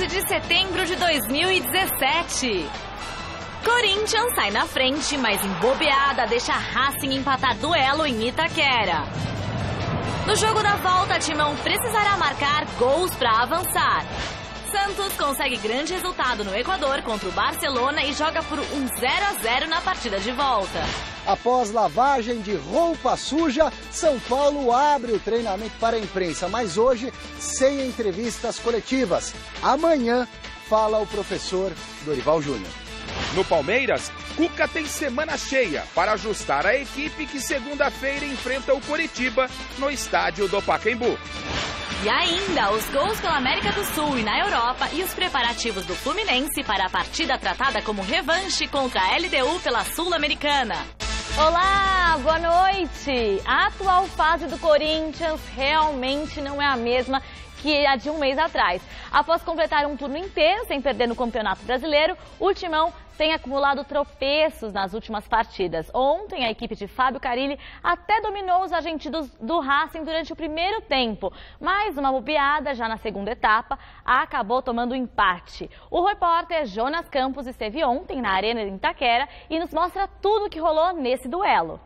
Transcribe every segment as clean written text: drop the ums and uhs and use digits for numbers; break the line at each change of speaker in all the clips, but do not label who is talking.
11 de setembro de 2017. Corinthians sai na frente, mas embobeada deixa Racing empatar duelo em Itaquera. No jogo da volta, Timão precisará marcar gols para avançar. Santos consegue grande resultado no Equador contra o Barcelona e joga por um 0-0 na partida de volta.
Após lavagem de roupa suja, São Paulo abre o treinamento para a imprensa, mas hoje sem entrevistas coletivas. Amanhã fala o professor Dorival Júnior.
No Palmeiras, Cuca tem semana cheia para ajustar a equipe que segunda-feira enfrenta o Coritiba no estádio do Pacaembu.
E ainda os gols pela América do Sul e na Europa e os preparativos do Fluminense para a partida tratada como revanche contra a LDU pela Sul-Americana.
Olá, boa noite! A atual fase do Corinthians realmente não é a mesma que a de um mês atrás. Após completar um turno inteiro sem perder no Campeonato Brasileiro, o Timão tem acumulado tropeços nas últimas partidas. Ontem, a equipe de Fábio Carille até dominou os argentinos do Racing durante o primeiro tempo, mas uma bobeada já na segunda etapa acabou tomando empate. O repórter Jonas Campos esteve ontem na Arena de Itaquera e nos mostra tudo o que rolou nesse duelo.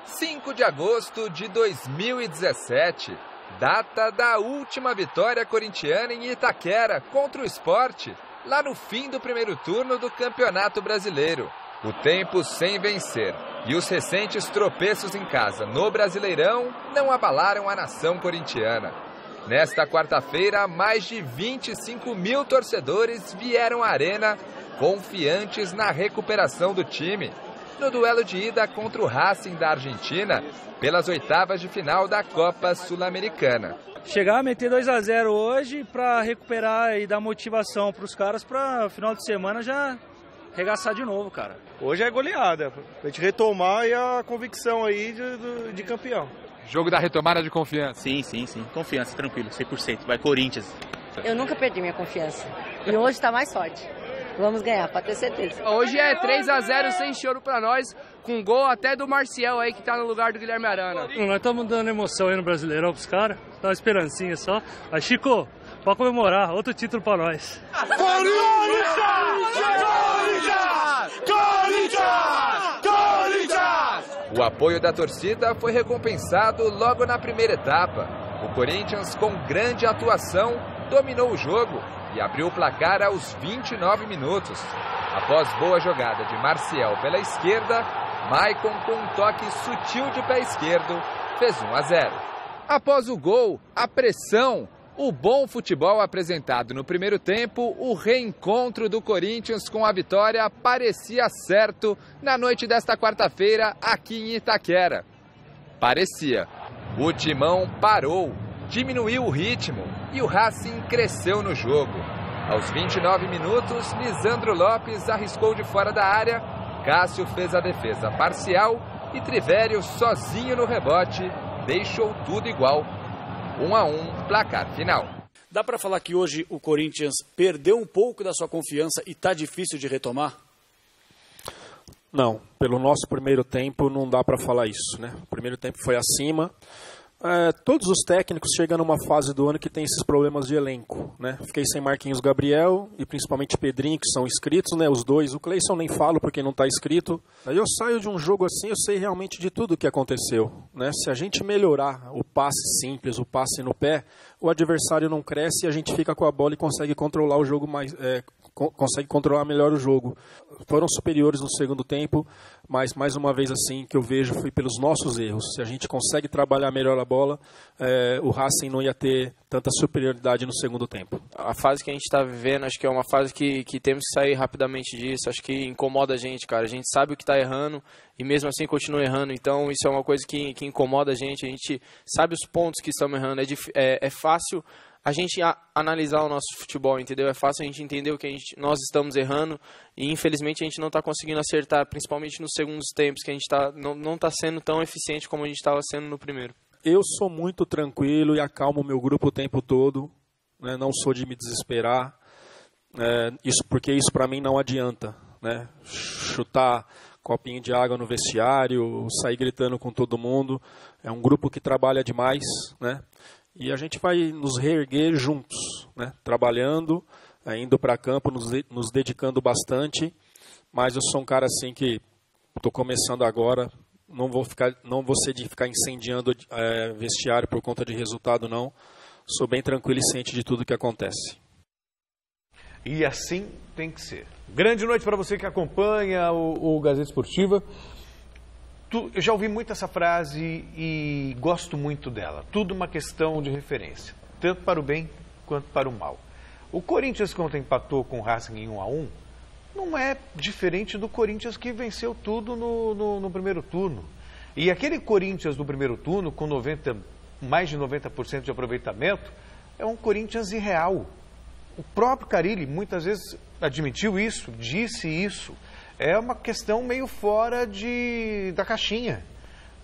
5 de agosto de 2017. Data da última vitória corintiana em Itaquera contra o Sport, lá no fim do primeiro turno do Campeonato Brasileiro. O tempo sem vencer e os recentes tropeços em casa no Brasileirão não abalaram a nação corintiana. Nesta quarta-feira, mais de 25 mil torcedores vieram à arena confiantes na recuperação do time. No duelo de ida contra o Racing da Argentina, pelas oitavas de final da Copa Sul-Americana.
Chegar a meter 2-0 hoje para recuperar e dar motivação para os caras para final de semana já regaçar de novo, cara.
Hoje é goleada, pra gente retomar e a convicção aí de campeão.
Jogo da retomada de confiança.
Sim. Confiança, tranquilo, 100%. Vai Corinthians.
Eu nunca perdi minha confiança. E hoje está mais forte. Vamos ganhar, pode ter certeza.
Hoje é 3-0 sem choro pra nós, com gol até do Marcial aí que tá no lugar do Guilherme Arana.
Nós estamos dando emoção aí no Brasileirão pros caras, dá uma esperancinha só. Aí, Chico, pode comemorar, outro título pra nós.
O apoio da torcida foi recompensado logo na primeira etapa. O Corinthians, com grande atuação, dominou o jogo e abriu o placar aos 29 minutos. Após boa jogada de Marcial pela esquerda, Maicon, com um toque sutil de pé esquerdo, fez 1-0. Após o gol, a pressão, o bom futebol apresentado no primeiro tempo, o reencontro do Corinthians com a vitória parecia certo na noite desta quarta-feira aqui em Itaquera. Parecia. O Timão parou, diminuiu o ritmo e o Racing cresceu no jogo. Aos 29 minutos, Lisandro Lopes arriscou de fora da área, Cássio fez a defesa parcial e Trivério, sozinho no rebote, deixou tudo igual. 1-1, placar final.
Dá para falar que hoje o Corinthians perdeu um pouco da sua confiança e está difícil de retomar?
Não, pelo nosso primeiro tempo não dá para falar isso, né? O primeiro tempo foi acima. Todos os técnicos chegam numa fase do ano que tem esses problemas de elenco, né? Fiquei sem Marquinhos Gabriel e principalmente Pedrinho, que são inscritos, né? Os dois. O Cleison nem falo porque não está inscrito. Aí eu saio de um jogo assim, eu sei realmente de tudo o que aconteceu, né? Se a gente melhorar o passe simples, o passe no pé, o adversário não cresce e a gente fica com a bola e consegue controlar o jogo consegue controlar melhor o jogo. Foram superiores no segundo tempo, mas mais uma vez assim que eu vejo foi pelos nossos erros. Se a gente consegue trabalhar melhor a bola, o Racing não ia ter tanta superioridade no segundo tempo.
A fase que a gente está vivendo, acho que é uma fase que temos que sair rapidamente disso. Acho que incomoda a gente, cara. A gente sabe o que está errando e mesmo assim continua errando. Então isso é uma coisa que incomoda a gente sabe os pontos que estamos errando. É fácil a gente analisar o nosso futebol, entendeu? É fácil a gente entender o que nós estamos errando e infelizmente a gente não está conseguindo acertar, principalmente nos segundos tempos, que a gente não está sendo tão eficiente como a gente estava sendo no primeiro.
Eu sou muito tranquilo e acalmo o meu grupo o tempo todo, né? Não sou de me desesperar, porque isso para mim não adianta, né? Chutar copinho de água no vestiário, sair gritando com todo mundo, é um grupo que trabalha demais, né? E a gente vai nos reerguer juntos, né? Trabalhando, indo para campo, nos dedicando bastante, mas eu sou um cara assim que estou começando agora, não vou ser de ficar incendiando vestiário por conta de resultado, não. Sou bem tranquilo e ciente de tudo que acontece.
E assim tem que ser. Grande noite para você que acompanha o Gazeta Esportiva. Eu já ouvi muito essa frase e gosto muito dela. Tudo uma questão de referência, tanto para o bem quanto para o mal. O Corinthians, quando empatou com o Racing em 1-1, não é diferente do Corinthians que venceu tudo no primeiro turno. E aquele Corinthians do primeiro turno, com mais de 90% de aproveitamento, é um Corinthians irreal. O próprio Carille muitas vezes admitiu isso, disse isso. É uma questão meio fora da caixinha.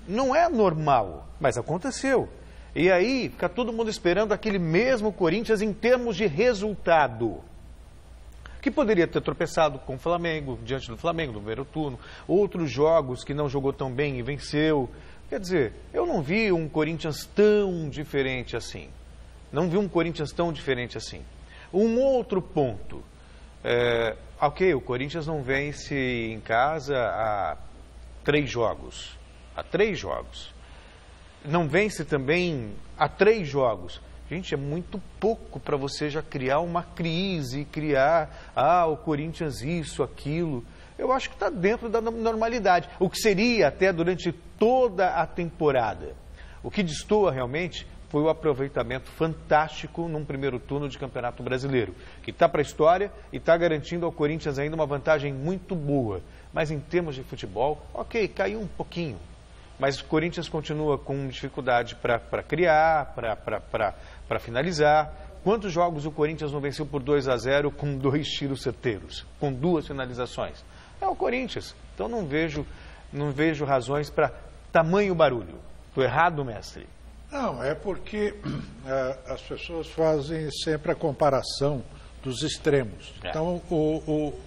Não é normal, mas aconteceu. E aí fica todo mundo esperando aquele mesmo Corinthians em termos de resultado. Que poderia ter tropeçado com o Flamengo, diante do Flamengo, no primeiro turno. Outros jogos que não jogou tão bem e venceu. Quer dizer, eu não vi um Corinthians tão diferente assim. Não vi um Corinthians tão diferente assim. Um outro ponto, ok, o Corinthians não vence em casa há 3 jogos. Há 3 jogos. Não vence também há 3 jogos. Gente, é muito pouco para você já criar uma crise, o Corinthians isso, aquilo. Eu acho que está dentro da normalidade. O que seria até durante toda a temporada. O que destoa realmente foi o aproveitamento fantástico num primeiro turno de Campeonato Brasileiro, que está para a história e está garantindo ao Corinthians ainda uma vantagem muito boa. Mas em termos de futebol, ok, caiu um pouquinho. Mas o Corinthians continua com dificuldade para criar, para finalizar. Quantos jogos o Corinthians não venceu por 2-0 com 2 tiros certeiros, com 2 finalizações? É o Corinthians. Então não vejo razões para tamanho barulho. Estou errado, mestre?
Não, é porque as pessoas fazem sempre a comparação dos extremos. Então, o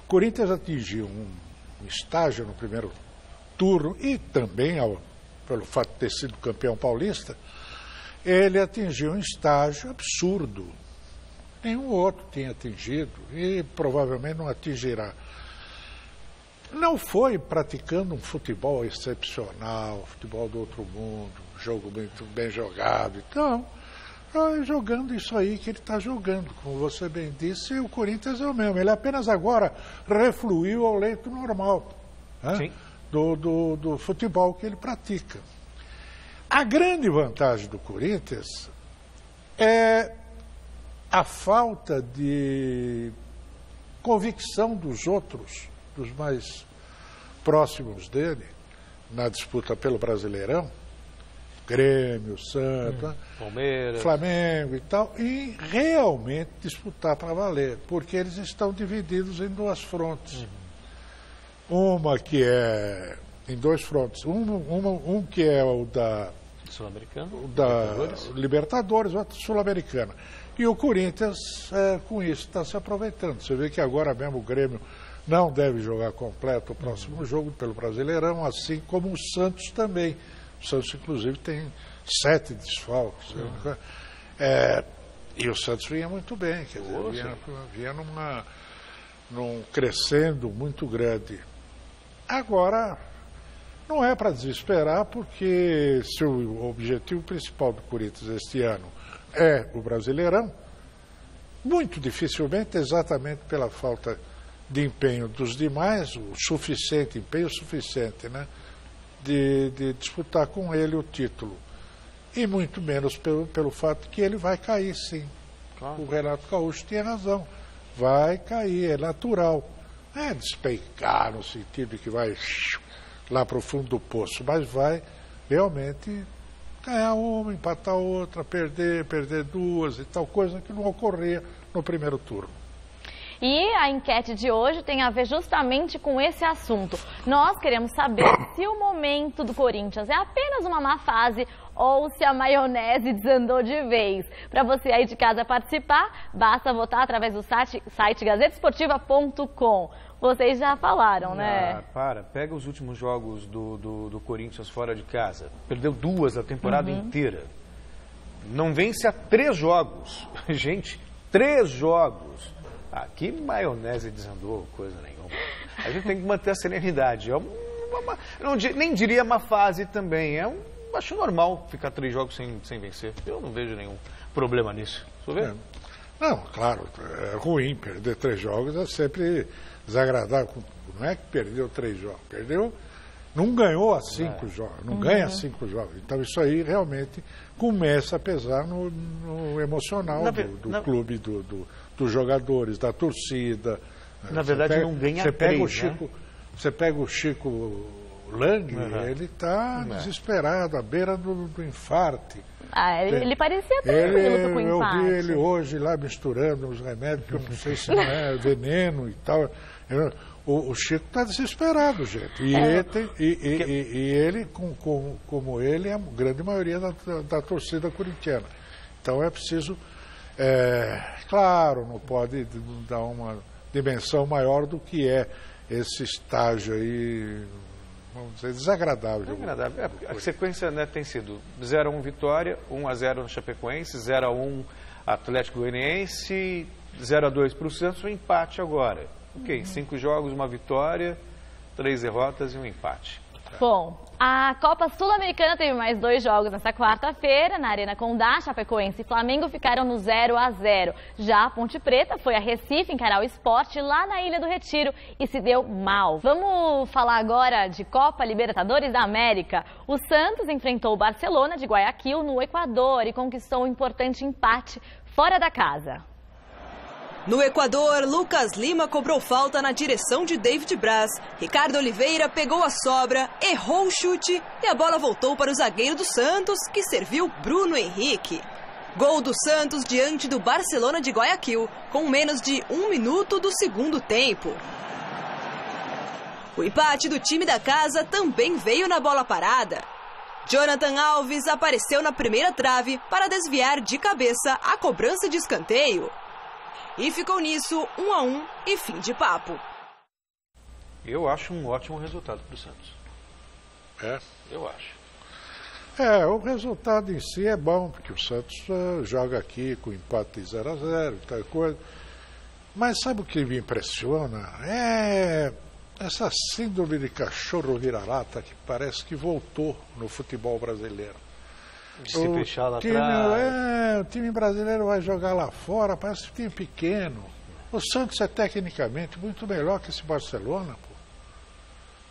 Corinthians atingiu um estágio no primeiro turno e também, pelo fato de ter sido campeão paulista, ele atingiu um estágio absurdo. Nenhum outro tinha atingido e provavelmente não atingirá. Não foi praticando um futebol excepcional, futebol do outro mundo, jogo muito bem jogado. Então, jogando isso aí que ele está jogando. Como você bem disse, o Corinthians é o mesmo. Ele apenas agora refluiu ao leito normal, né? do futebol que ele pratica. A grande vantagem do Corinthians é a falta de convicção dos outros, dos mais próximos dele, na disputa pelo Brasileirão, Grêmio, Santos,
Palmeiras,
Flamengo e tal, e realmente disputar para valer, porque eles estão divididos em 2 frontes. Uma que é em 2 frontes, um que é o da
Sul-Americano,
Libertadores, outro Sul-Americana. E o Corinthians, com isso, está se aproveitando. Você vê que agora mesmo o Grêmio não deve jogar completo o próximo jogo pelo Brasileirão, assim como o Santos também. O Santos, inclusive, tem 7 desfalques. E o Santos vinha muito bem, quer dizer, vinha num crescendo muito grande. Agora, não é para desesperar, porque se o objetivo principal do Corinthians este ano é o Brasileirão, muito dificilmente, exatamente pela falta de empenho dos demais, empenho suficiente, né, de disputar com ele o título. E muito menos pelo fato que ele vai cair, sim. Claro. O Renato Gaúcho tinha razão. Vai cair, é natural. Não é despencar no sentido de que vai lá para o fundo do poço, mas vai realmente ganhar uma, empatar outra, perder 2 e tal, coisa que não ocorria no primeiro turno.
E a enquete de hoje tem a ver justamente com esse assunto. Nós queremos saber se o momento do Corinthians é apenas uma má fase ou se a maionese desandou de vez. Para você aí de casa participar, basta votar através do site gazetesportiva.com. Vocês já falaram, né?
Pega os últimos jogos do Corinthians fora de casa. Perdeu 2 a temporada inteira. não vence há 3 jogos. Gente, 3 jogos. Que maionese desandou, coisa nenhuma. A gente tem que manter a serenidade. Nem diria uma fase também. Acho normal ficar 3 jogos sem vencer. Eu não vejo nenhum problema nisso. Você vê?
Não, claro, é ruim. Perder 3 jogos é sempre desagradável. Não é que perdeu 3 jogos. Não ganhou a 5 jogos. Não ganha 5 jogos. Então isso aí realmente começa a pesar no emocional do clube, dos jogadores, da torcida.
Na verdade, não ganha 3, né?
Você pega o Chico Lang, ele está desesperado, à beira do infarte.
Ele parecia tranquilo com o empate.
Eu vi ele hoje lá misturando os remédios, que eu não sei se não é veneno e tal. O Chico está desesperado, gente. E ele, como ele, é a grande maioria da torcida corintiana. Então é preciso, claro, não pode dar uma dimensão maior do que é esse estágio aí, vamos dizer, desagradável.
Desagradável. A sequência, né, tem sido 0-1 Vitória, 1-0 no Chapecoense, 0-1 Atlético Goianiense, 0-2 para o Santos, um empate agora. 5 jogos, 1 vitória, 3 derrotas e um empate.
Bom, a Copa Sul-Americana teve mais 2 jogos nesta quarta-feira, na Arena Condá. Chapecoense e Flamengo ficaram no 0-0. Já a Ponte Preta foi a Recife encarar o Sport lá na Ilha do Retiro e se deu mal. Vamos falar agora de Copa Libertadores da América. O Santos enfrentou o Barcelona de Guayaquil no Equador e conquistou um importante empate fora da casa.
No Equador, Lucas Lima cobrou falta na direção de David Braz. Ricardo Oliveira pegou a sobra, errou o chute e a bola voltou para o zagueiro do Santos, que serviu Bruno Henrique. Gol do Santos diante do Barcelona de Guayaquil, com menos de 1 minuto do segundo tempo. O empate do time da casa também veio na bola parada. Jonathan Alves apareceu na primeira trave para desviar de cabeça a cobrança de escanteio. E ficou nisso 1-1 e fim de papo.
Eu acho um ótimo resultado para o Santos. Eu acho.
O resultado em si é bom, porque o Santos joga aqui com empate 0-0 e tal coisa. Mas sabe o que me impressiona? É essa síndrome de cachorro vira-lata que parece que voltou no futebol brasileiro.
De se fechar lá atrás.
O time brasileiro vai jogar lá fora, parece um time pequeno. O Santos é tecnicamente muito melhor que esse Barcelona, pô.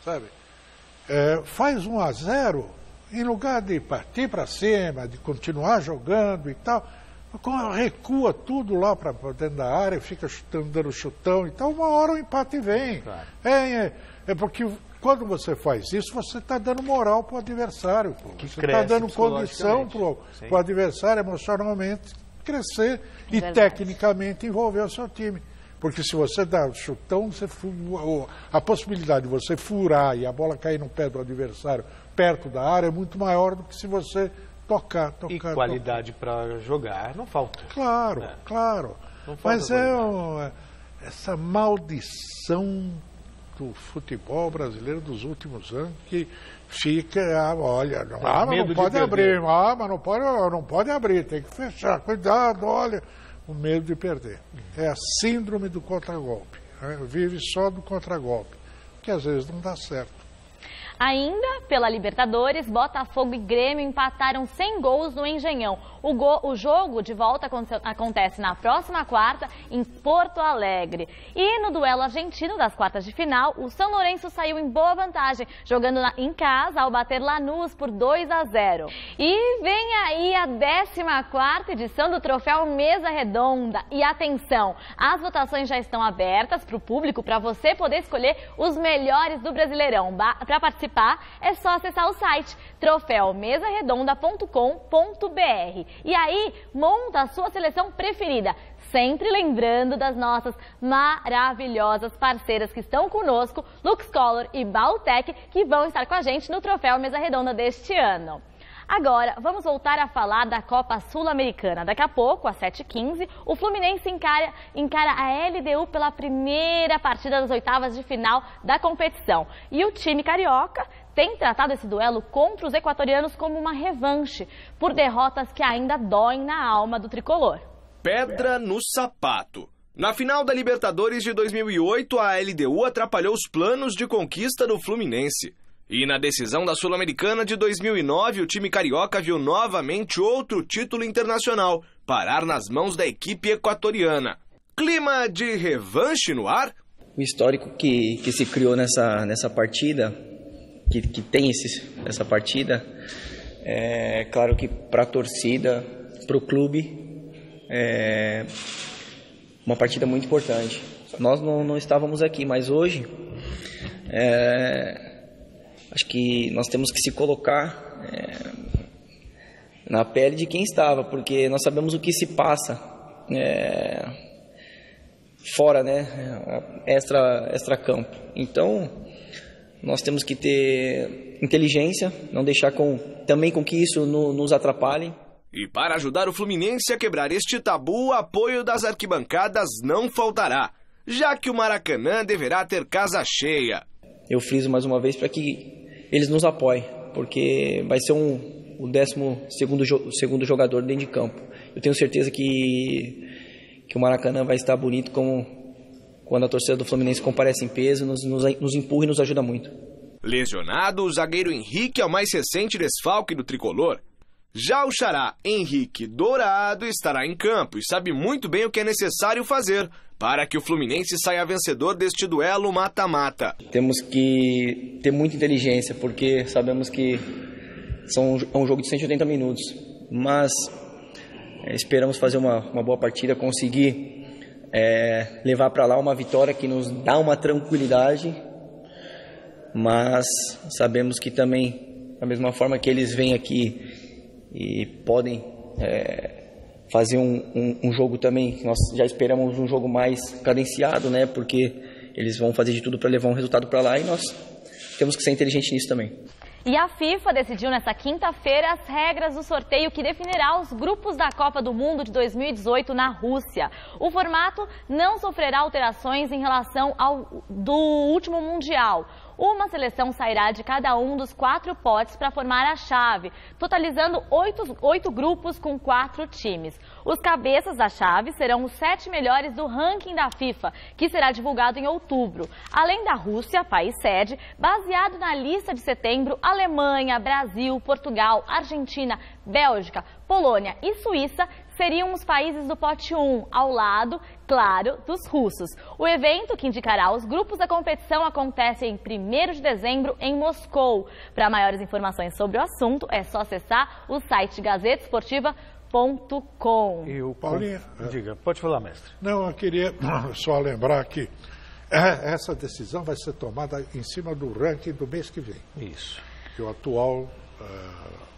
Sabe? Faz 1-0, em lugar de partir para cima, de continuar jogando e tal, recua tudo lá para dentro da área, fica chutando, dando chutão e tal, uma hora o empate vem. Claro. Porque quando você faz isso, você está dando moral para o adversário. Pô. Você está dando condição para o adversário emocionalmente crescer e tecnicamente envolver o seu time. Porque se você dá chutão, a possibilidade de você furar e a bola cair no pé do adversário perto da área é muito maior do que se você tocar.
E qualidade para jogar não falta.
Claro, claro. Mas essa maldição do futebol brasileiro dos últimos anos que fica, mas não pode abrir, mas não pode abrir, tem que fechar, cuidado, olha, o medo de perder. É a síndrome do contragolpe, vive só do contragolpe, que às vezes não dá certo.
Ainda pela Libertadores, Botafogo e Grêmio empataram sem gols no Engenhão. O jogo de volta acontece na próxima quarta em Porto Alegre. E no duelo argentino das quartas de final, o São Lourenço saiu em boa vantagem, jogando em casa ao bater Lanús por 2-0. E vem aí a 14ª edição do Troféu Mesa Redonda. E atenção, as votações já estão abertas para o público, para você poder escolher os melhores do Brasileirão. Para participar, é só acessar o site troféumesaredonda.com.br. E aí, monta a sua seleção preferida, sempre lembrando das nossas maravilhosas parceiras que estão conosco, Luxcolor e Bautec, que vão estar com a gente no Troféu Mesa Redonda deste ano. Agora, vamos voltar a falar da Copa Sul-Americana. Daqui a pouco, às 7h15, o Fluminense encara a LDU pela primeira partida das oitavas de final da competição. E o time carioca tem tratado esse duelo contra os equatorianos como uma revanche, por derrotas que ainda doem na alma do tricolor.
Pedra no sapato. Na final da Libertadores de 2008, a LDU atrapalhou os planos de conquista do Fluminense. E na decisão da Sul-Americana de 2009, o time carioca viu novamente outro título internacional parar nas mãos da equipe equatoriana. Clima de revanche no ar?
O histórico que se criou nessa partida, que tem essa partida, é claro que para a torcida, para o clube, é uma partida muito importante. Nós não estávamos aqui, mas hoje acho que nós temos que se colocar na pele de quem estava, porque nós sabemos o que se passa fora, né, extra campo. Então, nós temos que ter inteligência, não deixar também com que isso nos atrapalhe.
E para ajudar o Fluminense a quebrar este tabu, o apoio das arquibancadas não faltará, já que o Maracanã deverá ter casa cheia.
Eu friso mais uma vez para que eles nos apoiem, porque vai ser o 12º jogador dentro de campo. Eu tenho certeza que o Maracanã vai estar bonito quando a torcida do Fluminense comparece em peso, nos empurra e nos ajuda muito.
Lesionado, o zagueiro Henrique é o mais recente desfalque do tricolor. Já o xará Henrique Dourado estará em campo e sabe muito bem o que é necessário fazer para que o Fluminense saia vencedor deste duelo mata-mata.
Temos que ter muita inteligência, porque sabemos que é um jogo de 180 minutos, mas esperamos fazer uma boa partida, conseguir levar para lá uma vitória que nos dá uma tranquilidade, mas sabemos que também, da mesma forma que eles vêm aqui e podem fazer um jogo também, nós já esperamos um jogo mais cadenciado, né? Porque eles vão fazer de tudo para levar um resultado para lá e nós temos que ser inteligentes nisso também.
E a FIFA decidiu nesta quinta-feira as regras do sorteio que definirá os grupos da Copa do Mundo de 2018 na Rússia. O formato não sofrerá alterações em relação ao do último Mundial. Uma seleção sairá de cada um dos 4 potes para formar a chave, totalizando 8 grupos com 4 times. Os cabeças da chave serão os 7 melhores do ranking da FIFA, que será divulgado em outubro. Além da Rússia, país sede, baseado na lista de setembro, Alemanha, Brasil, Portugal, Argentina, Bélgica, Polônia e Suíça seriam os países do pote 1, ao lado, claro, dos russos. O evento, que indicará os grupos da competição, acontece em 1º de dezembro em Moscou. Para maiores informações sobre o assunto, é só acessar o site gazetesportiva.com.
Paulinho,
diga, pode falar, mestre.
Não, eu queria só lembrar que essa decisão vai ser tomada em cima do ranking do mês que vem.
Isso.
Que o atual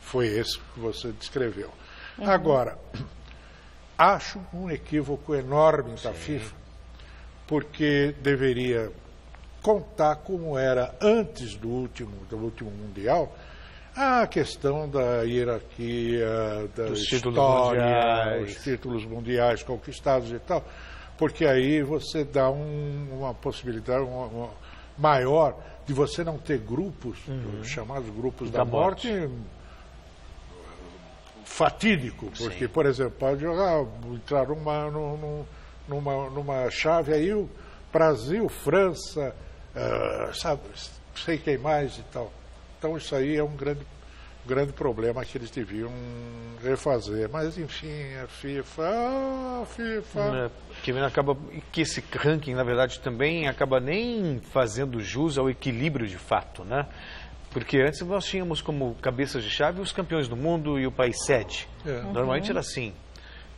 foi esse que você descreveu. Agora, acho um equívoco enorme da FIFA, porque deveria contar como era antes do último Mundial a questão da hierarquia, da história, os títulos mundiais conquistados e tal, porque aí você dá uma possibilidade maior de você não ter grupos, chamados grupos da morte fatídico, porque, por exemplo, pode entrar numa chave aí o Brasil, França, sabe, sei quem mais e tal. Então isso aí é um grande problema que eles deviam refazer. Mas enfim, a FIFA.
Que esse ranking, na verdade, também acaba nem fazendo jus ao equilíbrio de fato, né? Porque antes nós tínhamos como cabeças de chave os campeões do mundo e o país sede. Normalmente era assim.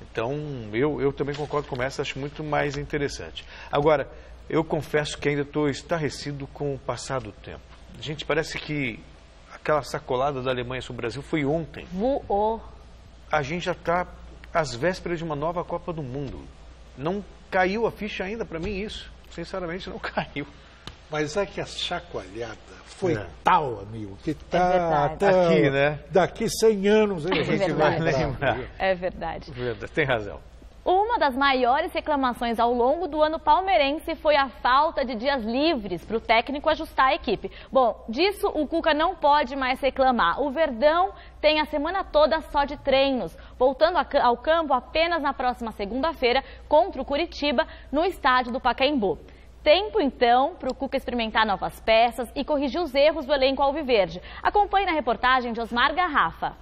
Então, eu também concordo com essa, acho muito mais interessante. Agora, eu confesso que ainda estou estarrecido com o passar do tempo. Gente, parece que aquela sacolada da Alemanha sobre o Brasil foi ontem.
Voou.
A gente já está às vésperas de uma nova Copa do Mundo. Não caiu a ficha ainda para mim isso. Sinceramente, não caiu.
Mas é que a chacoalhada foi tal, amigo, que tá até
aqui, né?
Daqui 100 anos a gente vai lembrar.
É verdade.
Tem razão.
Uma das maiores reclamações ao longo do ano palmeirense foi a falta de dias livres para o técnico ajustar a equipe. Bom, disso o Cuca não pode mais reclamar. O Verdão tem a semana toda só de treinos, voltando ao campo apenas na próxima segunda-feira contra o Curitiba, no estádio do Pacaembu. Tempo, então, para o Cuca experimentar novas peças e corrigir os erros do elenco alviverde. Acompanhe na reportagem de Osmar Garrafa.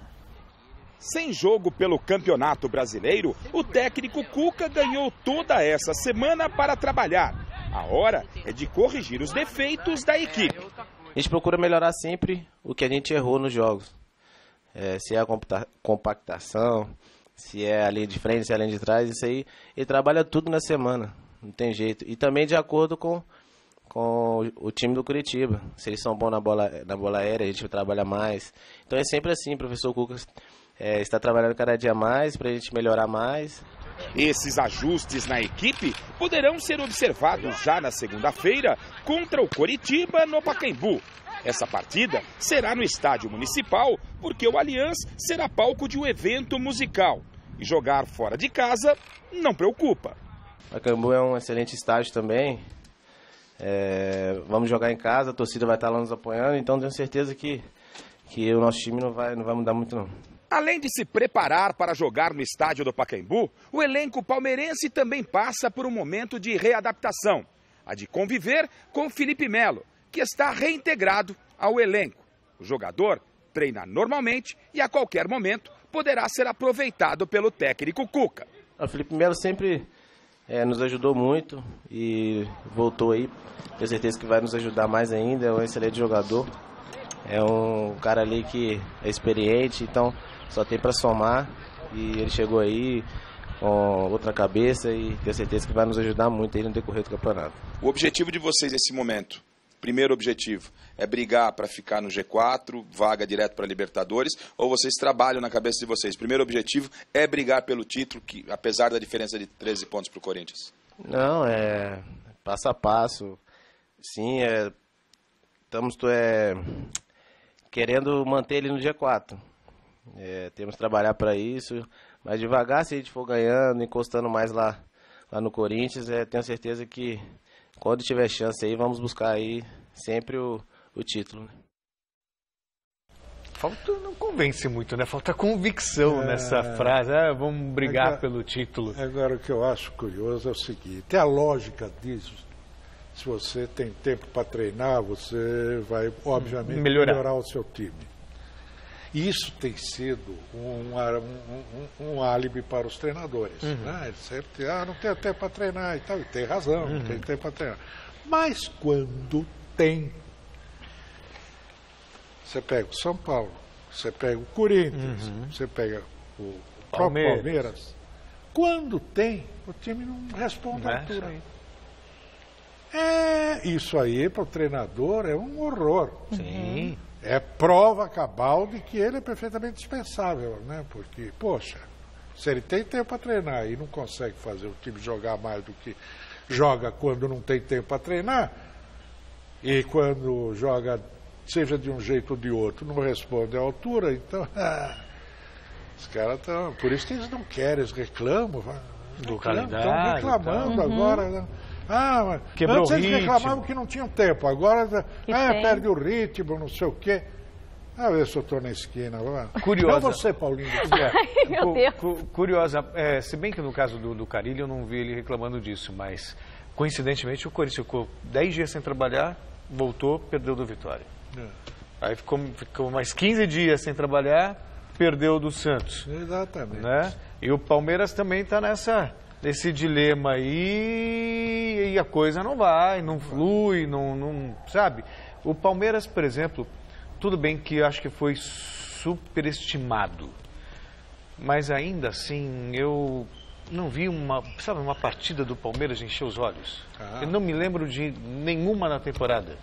Sem jogo pelo Campeonato Brasileiro, o técnico Cuca ganhou toda essa semana para trabalhar. A hora é de corrigir os defeitos da equipe.
A gente procura melhorar sempre o que a gente errou nos jogos. Se é a compactação, se é a linha de frente, se é a linha de trás, isso aí. Ele trabalha tudo na semana, não tem jeito. E também de acordo com o time do Curitiba. Se eles são bons na bola aérea, a gente trabalha mais. Então é sempre assim, professor Cuca está trabalhando cada dia mais para a gente melhorar mais.
Esses ajustes na equipe poderão ser observados já na segunda-feira contra o Coritiba no Pacaembu. Essa partida será no estádio municipal porque o Allianz será palco de um evento musical. E jogar fora de casa não preocupa.
Pacaembu é um excelente estádio também. Vamos jogar em casa, a torcida vai estar lá nos apoiando, então tenho certeza que o nosso time não vai mudar muito não.
Além de se preparar para jogar no estádio do Pacaembu, o elenco palmeirense também passa por um momento de readaptação. A de conviver com Felipe Melo, que está reintegrado ao elenco. O jogador treina normalmente e a qualquer momento poderá ser aproveitado pelo técnico Cuca.
O Felipe Melo sempre nos ajudou muito e voltou aí. Tenho certeza que vai nos ajudar mais ainda, é um excelente jogador. É um cara ali que é experiente, então só tem para somar, e ele chegou aí com outra cabeça e tenho certeza que vai nos ajudar muito aí no decorrer do campeonato.
O objetivo de vocês nesse momento, primeiro objetivo, é brigar para ficar no G4, vaga direto para Libertadores, ou vocês trabalham na cabeça de vocês? Primeiro objetivo é brigar pelo título, que, apesar da diferença de 13 pontos para o Corinthians?
Não, é passo a passo. Sim, estamos querendo manter ele no G4. Temos que trabalhar para isso, mas devagar, se a gente for ganhando, encostando mais lá no Corinthians, tenho certeza que quando tiver chance aí, vamos buscar aí sempre o título. Né?
Não convence muito, né? Falta convicção nessa frase. Vamos brigar pelo título.
Agora, o que eu acho curioso é o seguinte, a lógica disso. Se você tem tempo para treinar, você vai, obviamente, melhorar o seu time. Isso tem sido um álibi para os treinadores. Né? Eles sempre não tem tempo para treinar e tal. E tem razão, não tem tempo para treinar. Mas quando tem, você pega o São Paulo, você pega o Corinthians, você pega o próprio Palmeiras. Quando tem, o time não responde à altura. Isso aí para o treinador é um horror.
Sim.
É prova cabal de que ele é perfeitamente dispensável, né? Porque, poxa, se ele tem tempo para treinar e não consegue fazer o time jogar mais do que joga quando não tem tempo para treinar, e quando joga, seja de um jeito ou de outro, não responde à altura, então, os caras estão... Por isso que eles não querem, eles reclamam.
Do calendário.
Estão reclamando agora, né? Mas
quebrou
antes
o
eles
ritmo.
reclamavam que não tinham tempo, agora perde o ritmo, não sei o quê. A ver se eu estou na esquina.
Curiosa.
Não você, Paulinho.
Meu Deus.
Curiosa, se bem que no caso do Carille eu não vi ele reclamando disso, mas coincidentemente o Corinthians ficou 10 dias sem trabalhar, voltou, perdeu do Vitória. Aí ficou mais 15 dias sem trabalhar, perdeu do Santos.
Exatamente.
Né? E o Palmeiras também está nesse dilema aí, e a coisa não vai, não flui, não sabe? O Palmeiras, por exemplo, tudo bem que eu acho que foi superestimado, mas ainda assim eu não vi uma partida do Palmeiras encher os olhos. Eu não me lembro de nenhuma na temporada.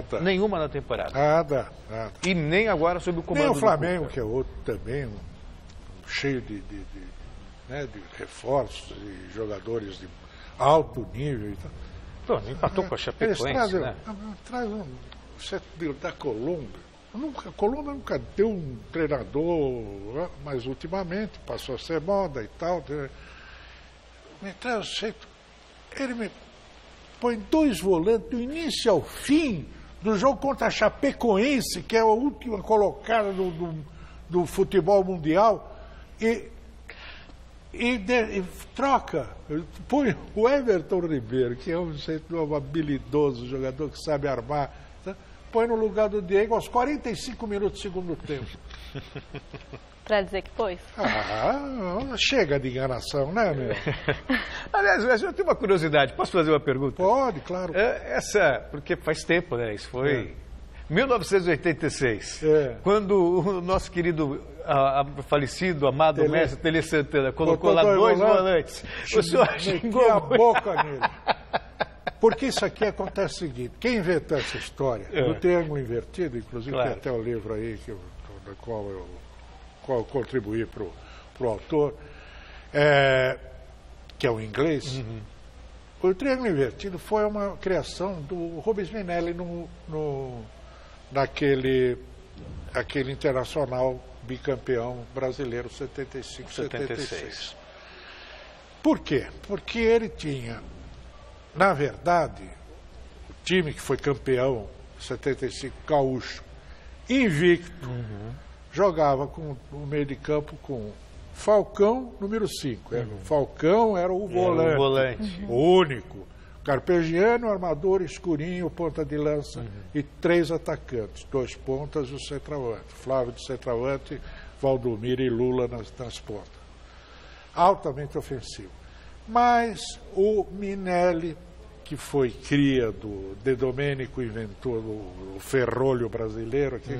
Tá.
Nenhuma na temporada.
Tá.
E nem agora sob o comando
nem o Flamengo,
do
que é outro também, cheio de reforços e jogadores de alto nível e tal.
Pronto, empatou com a Chapecoense, né?
Traz um setor da Colômbia. A Colômbia nunca deu um treinador, mas ultimamente passou a ser moda e tal. Me traz o jeito. Ele me põe 2 volantes do início ao fim do jogo contra a Chapecoense, que é a última colocada do futebol mundial, e troca. Põe o Everton Ribeiro, que é um habilidoso jogador que sabe armar, tá? Põe no lugar do Diego aos 45 minutos do segundo tempo.
Para dizer que foi.
Chega de enganação, né, meu?
Aliás, eu tenho uma curiosidade. Posso fazer uma pergunta?
Pode, claro.
Porque faz tempo, né? Isso foi 1986. Quando o nosso querido falecido, amado mestre Tele Santana colocou lá 2 volantes. O senhor xingou
a boca nele. Porque isso aqui acontece o seguinte: quem inventou essa história do triângulo invertido, inclusive tem até o livro aí do qual eu contribuí para o autor, que é o inglês. O triângulo invertido foi uma criação do Rubens Minelli naquele internacional bicampeão brasileiro 75-76. Por quê? Porque ele tinha, na verdade, o time que foi campeão 75 gaúcho, invicto, jogava com o meio de campo com Falcão, número 5. Falcão era o volante. O único. Carpegiani, armador, escurinho, ponta de lança e 3 atacantes, 2 pontas e o centroavante. Flávio de centroavante, Valdomiro e Lula nas pontas. Altamente ofensivo. Mas o Minelli, que foi cria do De Domenico, inventor do ferrolho brasileiro, que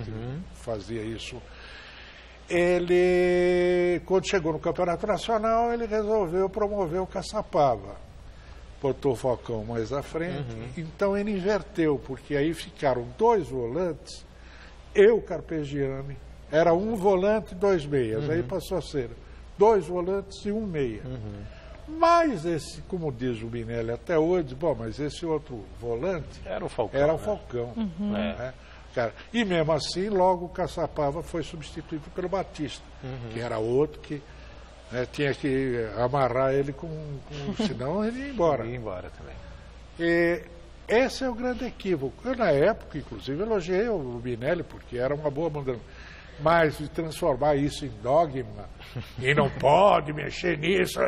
fazia isso, ele, quando chegou no Campeonato Nacional, ele resolveu promover o Caçapava. Botou o Falcão mais à frente, então ele inverteu, porque aí ficaram 2 volantes, o Carpegiani, era 1 volante e 2 meias, aí passou a ser 2 volantes e 1 meia. Mas esse, como diz o Minelli até hoje, mas esse outro volante
era o Falcão.
Era o Falcão. Cara, e mesmo assim, logo o Caçapava foi substituído pelo Batista, que era outro que tinha que amarrar ele senão ele ia embora.
Ia embora também.
E esse é o grande equívoco. Eu, na época, inclusive, elogiei o Minelli, porque era uma boa mudança. Mas de transformar isso em dogma, e não pode mexer nisso,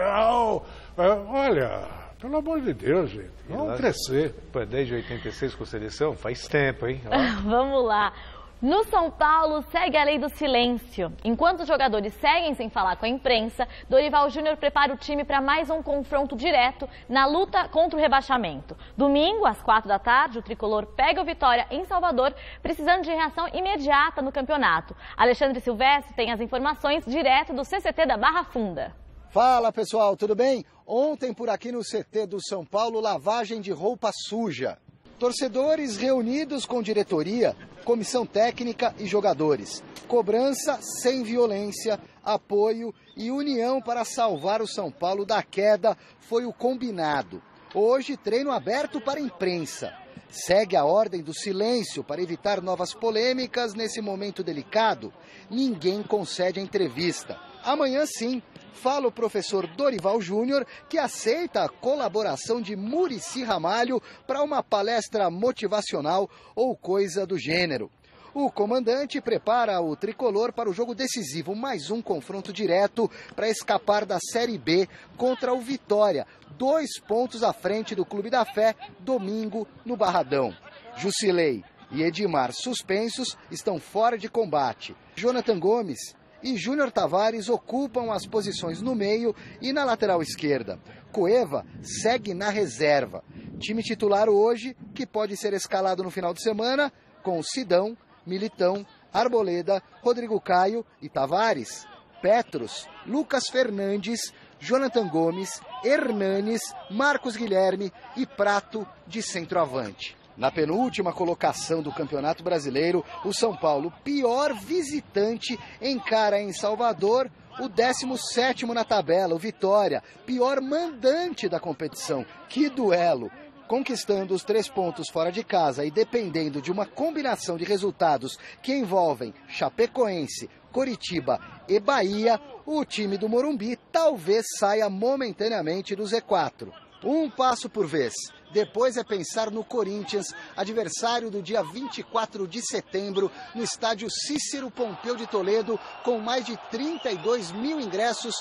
olha, pelo amor de Deus, gente, vamos crescer.
Desde 86 com seleção, faz tempo, hein?
Vamos lá. No São Paulo, segue a lei do silêncio. Enquanto os jogadores seguem sem falar com a imprensa, Dorival Júnior prepara o time para mais um confronto direto na luta contra o rebaixamento. Domingo, às 4 da tarde, o tricolor pega o Vitória em Salvador, precisando de reação imediata no campeonato. Alexandre Silvestre tem as informações direto do CCT da Barra Funda.
Fala, pessoal, tudo bem? Ontem, por aqui no CT do São Paulo, lavagem de roupa suja. Torcedores reunidos com diretoria, comissão técnica e jogadores. Cobrança sem violência, apoio e união para salvar o São Paulo da queda foi o combinado. Hoje, treino aberto para a imprensa. Segue a ordem do silêncio para evitar novas polêmicas nesse momento delicado. Ninguém concede a entrevista. Amanhã, sim, fala o professor Dorival Júnior, que aceita a colaboração de Muricy Ramalho para uma palestra motivacional ou coisa do gênero. O comandante prepara o tricolor para o jogo decisivo, mais um confronto direto para escapar da Série B contra o Vitória, 2 pontos à frente do Clube da Fé, domingo no Barradão. Jusilei e Edmar, suspensos, estão fora de combate. Jonathan Gomes e Júnior Tavares ocupam as posições no meio e na lateral esquerda. Cueva segue na reserva. Time titular hoje, que pode ser escalado no final de semana, com Sidão, Militão, Arboleda, Rodrigo Caio e Tavares. Petros, Lucas Fernandes, Jonathan Gomes, Hernanes, Marcos Guilherme e Prato de centroavante. Na penúltima colocação do Campeonato Brasileiro, o São Paulo, pior visitante, encara em Salvador o 17º na tabela, o Vitória, pior mandante da competição. Que duelo! Conquistando os 3 pontos fora de casa e dependendo de uma combinação de resultados que envolvem Chapecoense, Coritiba e Bahia, o time do Morumbi talvez saia momentaneamente do Z4. Um passo por vez. Depois é pensar no Corinthians, adversário do dia 24 de setembro, no estádio Cícero Pompeu de Toledo, com mais de 32 mil ingressos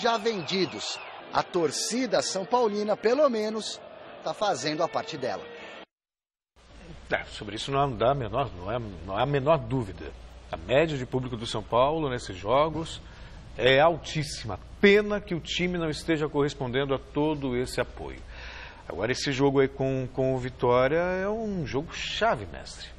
já vendidos. A torcida São Paulina, pelo menos, está fazendo a parte dela.
Sobre isso não há a menor dúvida. A média de público do São Paulo nesses jogos é altíssima. Pena que o time não esteja correspondendo a todo esse apoio. Agora, esse jogo aí com o Vitória é um jogo chave, mestre.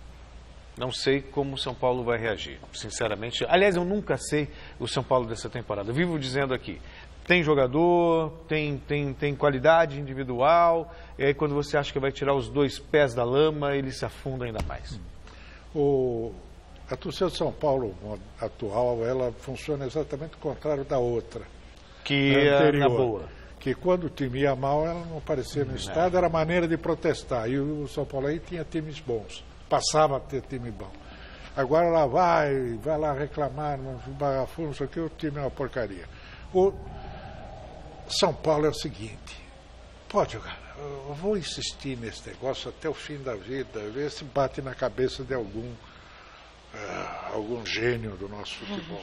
Não sei como o São Paulo vai reagir, sinceramente. Aliás, eu nunca sei o São Paulo dessa temporada. Eu vivo dizendo aqui, tem jogador, tem qualidade individual, e aí quando você acha que vai tirar os 2 pés da lama, ele se afunda ainda mais.
A torcida de São Paulo atual, ela funciona exatamente o contrário da outra.
Que é na boa.
Que quando o time ia mal, ela não aparecia no estádio, era maneira de protestar. E o São Paulo aí tinha times bons, passava a ter time bom. Agora ela vai lá reclamar, não sei o que, o time é uma porcaria. O São Paulo é o seguinte, pode jogar, eu vou insistir nesse negócio até o fim da vida, ver se bate na cabeça de algum gênio do nosso futebol.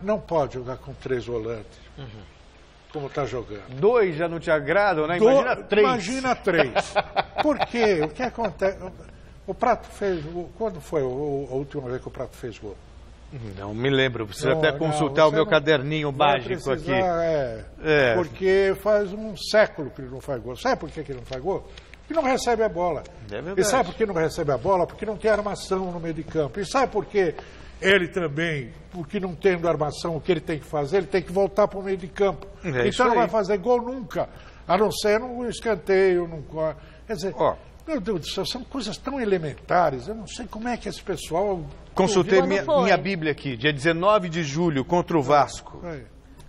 Não pode jogar com 3 volantes, como está jogando.
2 já não te agradam, né? Imagina 3.
Imagina 3. Por quê? O que acontece? O Prato fez... Quando foi a última vez que o Prato fez gol?
Não me lembro. Preciso até consultar o meu caderninho mágico aqui.
Porque faz um século que ele não faz gol. Sabe por que ele não faz gol? Porque não recebe a bola. E sabe por que não recebe a bola? Porque não tem armação no meio de campo. E sabe por que ele também, porque não tendo armação, o que ele tem que fazer? Ele tem que voltar para o meio de campo. Então não vai fazer gol nunca, a não ser no escanteio. Quer dizer, meu Deus do céu, são coisas tão elementares. Eu não sei como é que esse pessoal...
Consultei minha Bíblia aqui, dia 19 de julho, contra o Vasco.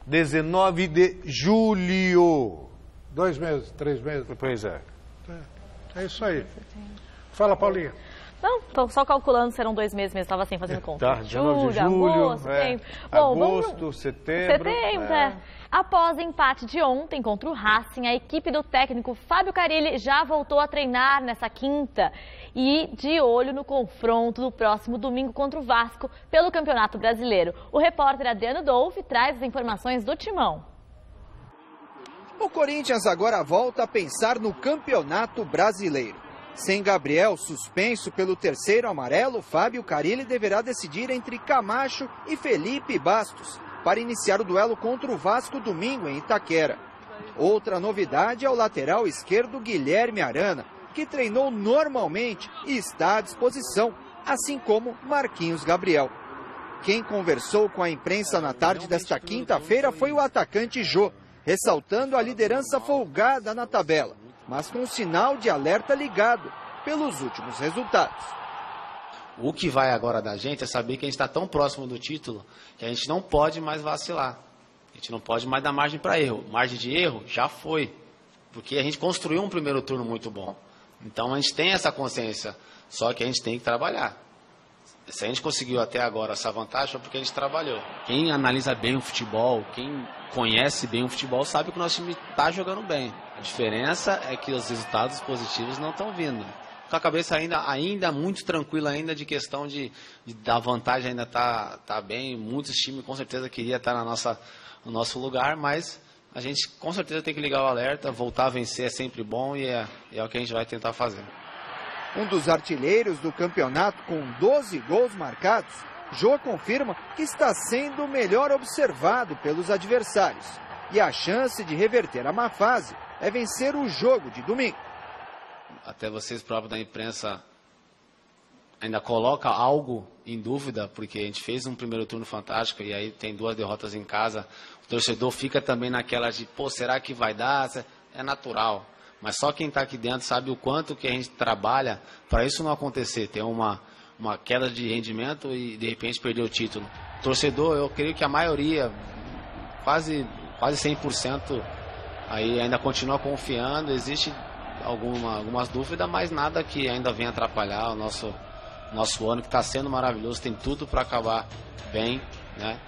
19 de julho.
2 meses, 3 meses.
Pois é.
É isso aí. Fala, Paulinha.
Não, tô só calculando, serão 2 meses mesmo, estava assim fazendo conta.
19 de julho, agosto, setembro. Agosto, setembro.
Após empate de ontem contra o Racing, a equipe do técnico Fábio Carille já voltou a treinar nessa quinta e de olho no confronto do próximo domingo contra o Vasco pelo Campeonato Brasileiro. O repórter Adriano Dolfi traz as informações do Timão.
O Corinthians agora volta a pensar no Campeonato Brasileiro. Sem Gabriel suspenso pelo 3º amarelo, Fábio Carille deverá decidir entre Camacho e Felipe Bastos para iniciar o duelo contra o Vasco domingo em Itaquera. Outra novidade é o lateral esquerdo Guilherme Arana, que treinou normalmente e está à disposição, assim como Marquinhos Gabriel. Quem conversou com a imprensa na tarde desta quinta-feira foi o atacante Jô, ressaltando a liderança folgada na tabela, mas com um sinal de alerta ligado pelos últimos resultados.
O que vai agora da gente é saber que a gente está tão próximo do título que a gente não pode mais vacilar. A gente não pode mais dar margem para erro. Margem de erro já foi, porque a gente construiu um primeiro turno muito bom. Então a gente tem essa consciência, só que a gente tem que trabalhar. Se a gente conseguiu até agora essa vantagem é porque a gente trabalhou. Quem analisa bem o futebol, quem conhece bem o futebol, sabe que o nosso time está jogando bem. A diferença é que os resultados positivos não estão vindo. Com a cabeça ainda muito tranquila ainda de questão da vantagem ainda tá bem. Muitos times com certeza queriam estar no nosso lugar, mas a gente com certeza tem que ligar o alerta, voltar a vencer é sempre bom e é o que a gente vai tentar fazer.
Um dos artilheiros do campeonato com 12 gols marcados, Jô confirma que está sendo melhor observado pelos adversários. E a chance de reverter a má fase é vencer o jogo de domingo.
Até vocês próprios da imprensa ainda colocam algo em dúvida, porque a gente fez um primeiro turno fantástico e aí tem 2 derrotas em casa. O torcedor fica também naquela de, será que vai dar? É natural. Mas só quem está aqui dentro sabe o quanto que a gente trabalha para isso não acontecer, ter uma queda de rendimento e de repente perder o título. Torcedor, eu creio que a maioria, quase 100%, Aí ainda continua confiando, existe algumas dúvidas, mas nada que ainda venha atrapalhar o nosso ano, que está sendo maravilhoso, tem tudo para acabar bem, né?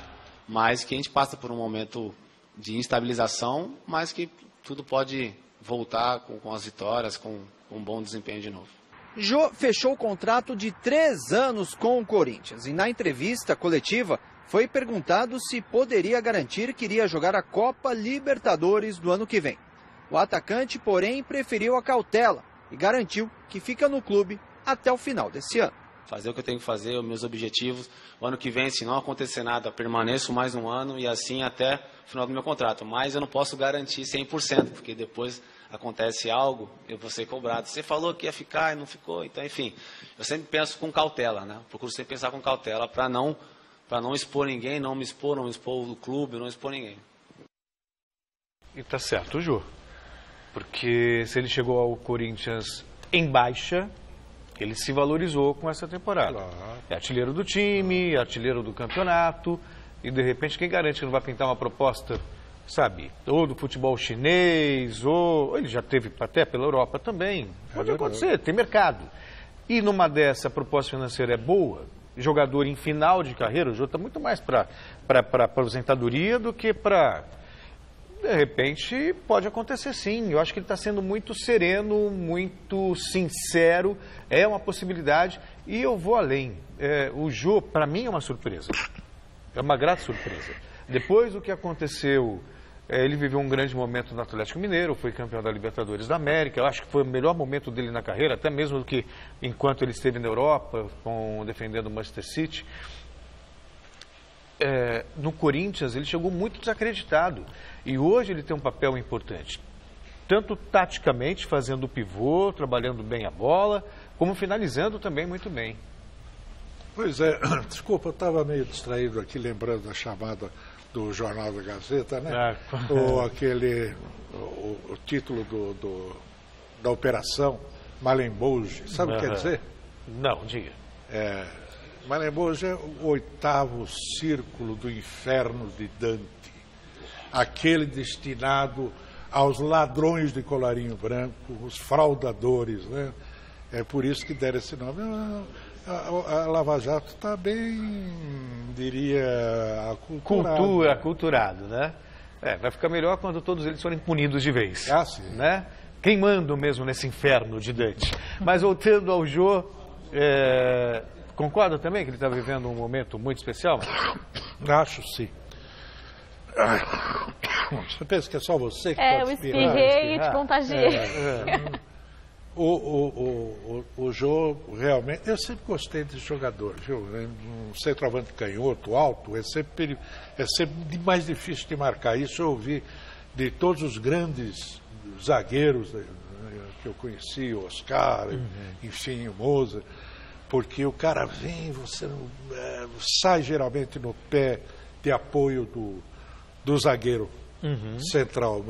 Mas que a gente passa por um momento de instabilização, mas que tudo pode voltar com as vitórias, com um bom desempenho de novo.
Jô fechou o contrato de 3 anos com o Corinthians e na entrevista coletiva foi perguntado se poderia garantir que iria jogar a Copa Libertadores do ano que vem. O atacante, porém, preferiu a cautela e garantiu que fica no clube até o final desse ano.
Fazer o que eu tenho que fazer, os meus objetivos. O ano que vem, se não acontecer nada, permaneço mais um ano e assim até o final do meu contrato. Mas eu não posso garantir 100%, porque depois acontece algo, eu vou ser cobrado. Você falou que ia ficar e não ficou. Então, enfim, eu sempre penso com cautela, né? Procuro sempre pensar com cautela para não expor ninguém, não me expor o clube, não expor ninguém.
E tá certo, Jô. Porque se ele chegou ao Corinthians em baixa, ele se valorizou com essa temporada. Claro. É artilheiro do time, artilheiro do campeonato, e de repente quem garante que não vai pintar uma proposta, sabe, ou do futebol chinês, ou ele já teve até pela Europa também. Pode acontecer, tem mercado. E numa dessa, a proposta financeira é boa, jogador em final de carreira, o Jô está muito mais para aposentadoria do que para... De repente, pode acontecer sim. Eu acho que ele está sendo muito sereno, muito sincero. É uma possibilidade. E eu vou além. O Jô, para mim, é uma surpresa. É uma grata surpresa. Depois do que aconteceu, ele viveu um grande momento no Atlético Mineiro, foi campeão da Libertadores da América. Eu acho que foi o melhor momento dele na carreira, até mesmo do que enquanto ele esteve na Europa, defendendo o Manchester City. No Corinthians, ele chegou muito desacreditado. E hoje ele tem um papel importante, tanto taticamente, fazendo o pivô, trabalhando bem a bola, como finalizando também muito bem.
Pois é, desculpa, eu estava meio distraído aqui, lembrando da chamada do Jornal da Gazeta, né? Ou o título da operação Malemboge, sabe o que quer dizer?
Não, diga.
Malemboge é o 8º círculo do inferno de Dante. Aquele destinado aos ladrões de colarinho branco, os fraudadores, né? É por isso que deram esse nome. A Lava Jato está bem, diria,
aculturado, né? Vai ficar melhor quando todos eles forem punidos de vez.
Sim.
Né? Queimando mesmo nesse inferno de Dante. Mas voltando ao Jô, concorda também que ele está vivendo um momento muito especial?
Acho sim. Você pensa que é só você que pode
espirrar? Eu espirrei e te contagiei.
O Jô, realmente, eu sempre gostei desse jogador, viu? Um centroavante canhoto, alto, é sempre mais difícil de marcar. Isso eu ouvi de todos os grandes zagueiros que eu conheci, o Oscar, enfim, o Moza, porque o cara vem, você sai geralmente no pé de apoio do zagueiro central,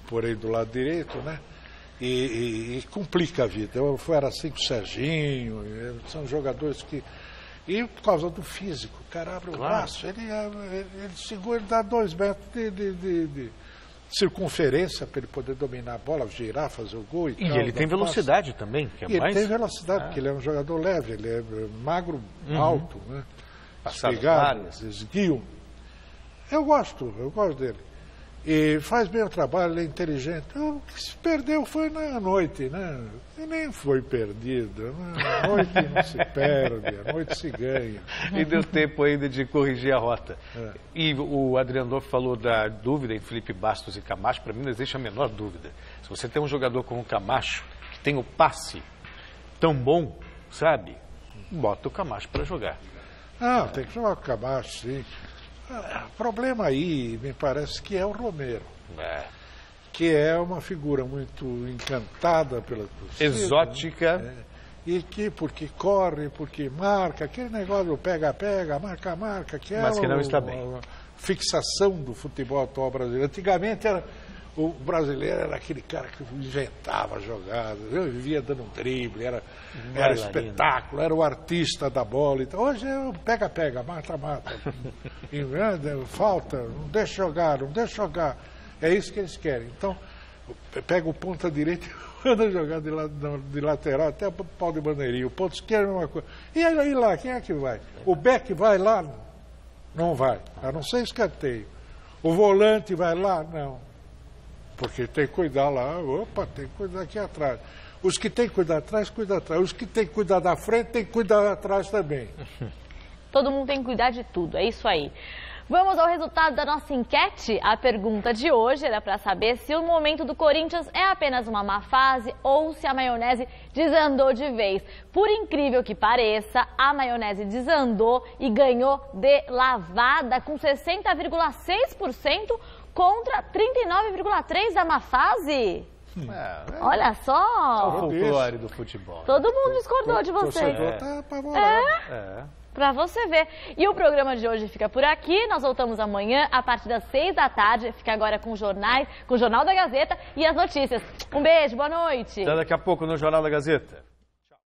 porém do lado direito, né? E complica a vida. Eu era assim com o Serginho, são jogadores que... E por causa do físico, o cara abre o braço, ele segura, ele dá 2 metros de circunferência para ele poder dominar a bola, girar, fazer o gol e tal.
E ele tem velocidade também, que é mais...
Ele tem velocidade, porque ele é um jogador leve, ele é magro, alto, né?
Passadas,
esguio. Eu gosto dele. E faz bem o trabalho, ele é inteligente. O que se perdeu foi na noite, né? E nem foi perdido. A noite não se perde, a noite se ganha.
E deu tempo ainda de corrigir a rota. E o Adriano Dolphy falou da dúvida em Felipe Bastos e Camacho. Para mim não existe a menor dúvida. Se você tem um jogador como o Camacho, que tem o passe tão bom, sabe? Bota o Camacho para jogar.
Tem que jogar com o Camacho, sim. O problema aí, me parece que é o Romero, que é uma figura muito encantada pela torcida.
Exótica.
E que, porque corre, porque marca, aquele negócio do pega-pega, marca-marca, que é
mas que não está bem.
A fixação do futebol atual brasileiro. Antigamente o brasileiro era aquele cara que inventava jogadas, vivia dando um drible, era espetáculo, era o artista da bola. Então, hoje é o pega-pega, mata-mata, falta, não deixa jogar. É isso que eles querem. Então, pega o ponta direita e manda jogar de lateral até o pau de bandeirinha. O ponto esquerdo é uma coisa. E aí lá, quem é que vai? O Beck vai lá? Não vai, a não ser escanteio. O volante vai lá? Não. Porque tem que cuidar lá, opa, tem que cuidar aqui atrás. Os que tem que cuidar atrás, cuida atrás. Os que tem que cuidar da frente, tem que cuidar atrás também.
Todo mundo tem que cuidar de tudo, é isso aí. Vamos ao resultado da nossa enquete. A pergunta de hoje era para saber se o momento do Corinthians é apenas uma má fase ou se a maionese desandou de vez. Por incrível que pareça, a maionese desandou e ganhou de lavada com 60,6% contra 39,3% da má fase. Olha só!
É o folclore do futebol.
Todo mundo discordou de vocês.
Tá apavorado.
Pra você ver. E o programa de hoje fica por aqui. Nós voltamos amanhã a partir das 6 da tarde. Fica agora com o Jornal da Gazeta e as notícias. Um beijo, boa noite.
Até daqui a pouco no Jornal da Gazeta.